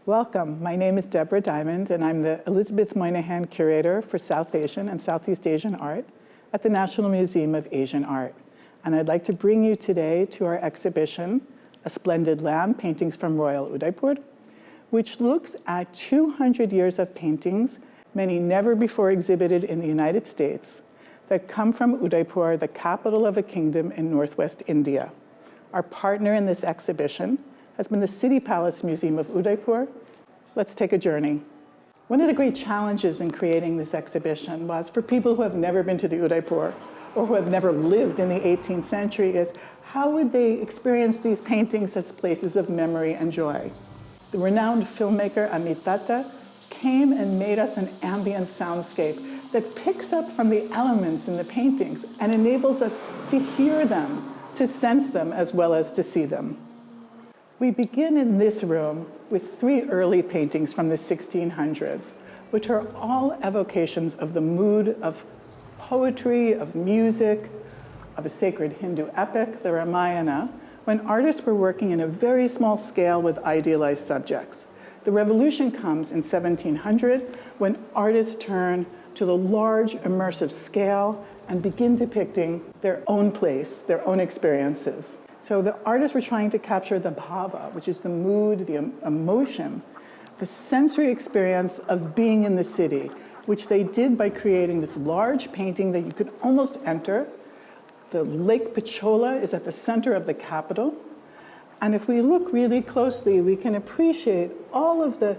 Welcome. My name is Deborah Diamond, and I'm the Elizabeth Moynihan Curator for South Asian and Southeast Asian Art at the National Museum of Asian Art. And I'd like to bring you today to our exhibition, A Splendid Land, Paintings from Royal Udaipur, which looks at 200 years of paintings, many never before exhibited in the United States, that come from Udaipur, the capital of a kingdom in northwest India. Our partner in this exhibition has been the City Palace Museum of Udaipur. Let's take a journey. One of the great challenges in creating this exhibition was for people who have never been to the Udaipur or who have never lived in the 18th century is how would they experience these paintings as places of memory and joy? The renowned filmmaker Amit Dutta came and made us an ambient soundscape that picks up from the elements in the paintings and enables us to hear them, to sense them, as well as to see them. We begin in this room with 3 early paintings from the 1600s, which are all evocations of the mood of poetry, of music, of a sacred Hindu epic, the Ramayana, when artists were working in a very small scale with idealized subjects. The revolution comes in 1700 when artists turn to the large immersive scale and begin depicting their own place, their own experiences. So the artists were trying to capture the bhava, which is the mood, the emotion, the sensory experience of being in the city, which they did by creating this large painting that you could almost enter. The Lake Pichola is at the center of the capital. And if we look really closely, we can appreciate all of the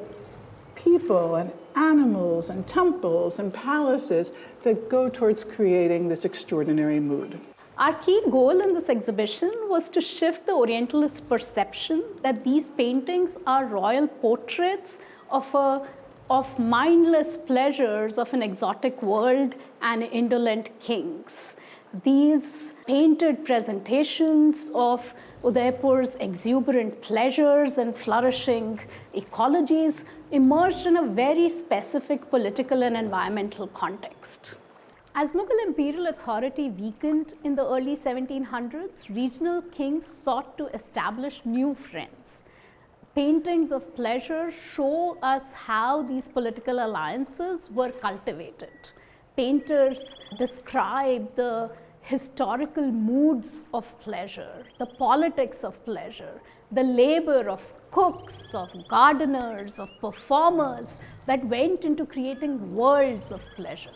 people and animals and temples and palaces that go towards creating this extraordinary mood. Our key goal in this exhibition was to shift the Orientalist perception that these paintings are royal portraits of mindless pleasures of an exotic world and indolent kings. These painted presentations of Udaipur's exuberant pleasures and flourishing ecologies emerged in a very specific political and environmental context. As Mughal imperial authority weakened in the early 1700s, regional kings sought to establish new friends. Paintings of pleasure show us how these political alliances were cultivated. Painters describe the historical moods of pleasure, the politics of pleasure, the labor of cooks, of gardeners, of performers that went into creating worlds of pleasure.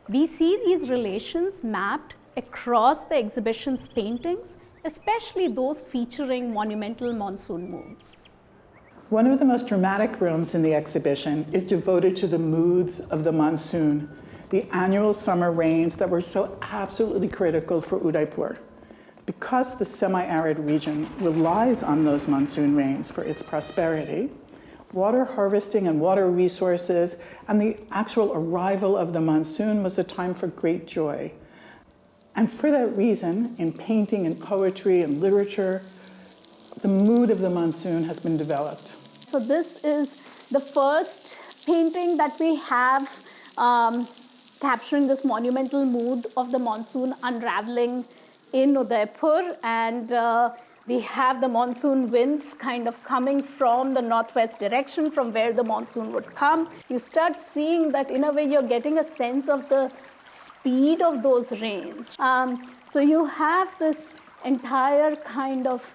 We see these relations mapped across the exhibition's paintings, especially those featuring monumental monsoon moods. One of the most dramatic rooms in the exhibition is devoted to the moods of the monsoon, the annual summer rains that were so absolutely critical for Udaipur. Because the semi-arid region relies on those monsoon rains for its prosperity, water harvesting and water resources and the actual arrival of the monsoon was a time for great joy. And for that reason, in painting and poetry and literature, the mood of the monsoon has been developed. So this is the first painting that we have capturing this monumental mood of the monsoon unraveling in Udaipur, and we have the monsoon winds kind of coming from the northwest direction from where the monsoon would come. You start seeing that in a way you're getting a sense of the speed of those rains. So you have this entire kind of,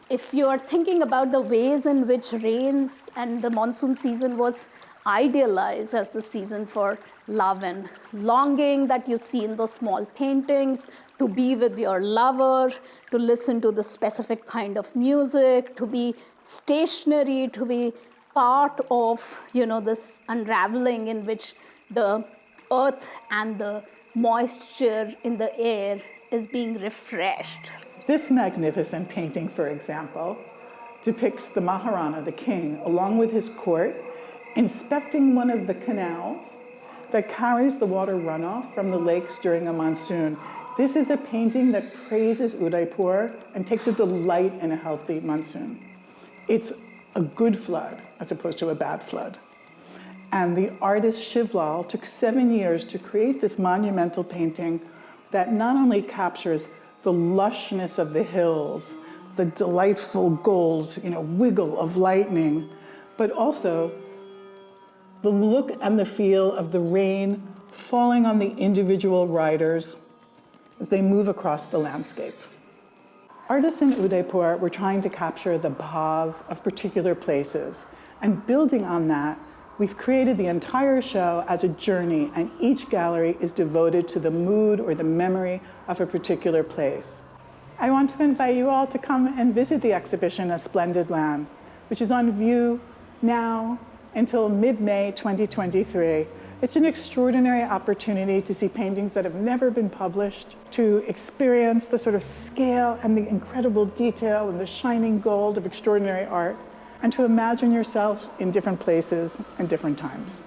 if you are thinking about the ways in which rains and the monsoon season was idealized as the season for love and longing that you see in those small paintings, to be with your lover, to listen to the specific kind of music, to be stationary, to be part of, this unraveling in which the earth and the moisture in the air is being refreshed. This magnificent painting, for example, depicts the Maharana the King, along with his court, inspecting one of the canals that carries the water runoff from the lakes during a monsoon. This is a painting that praises Udaipur and takes a delight in a healthy monsoon. It's a good flood as opposed to a bad flood. And the artist Shivlal took 7 years to create this monumental painting that not only captures the lushness of the hills, the delightful gold, wiggle of lightning, but also the look and the feel of the rain falling on the individual riders as they move across the landscape. Artists in Udaipur were trying to capture the bhava of particular places, and building on that, we've created the entire show as a journey, and each gallery is devoted to the mood or the memory of a particular place. I want to invite you all to come and visit the exhibition, A Splendid Land, which is on view now until mid-May 2023. It's an extraordinary opportunity to see paintings that have never been published, to experience the sort of scale and the incredible detail and the shining gold of extraordinary art, and to imagine yourself in different places and different times.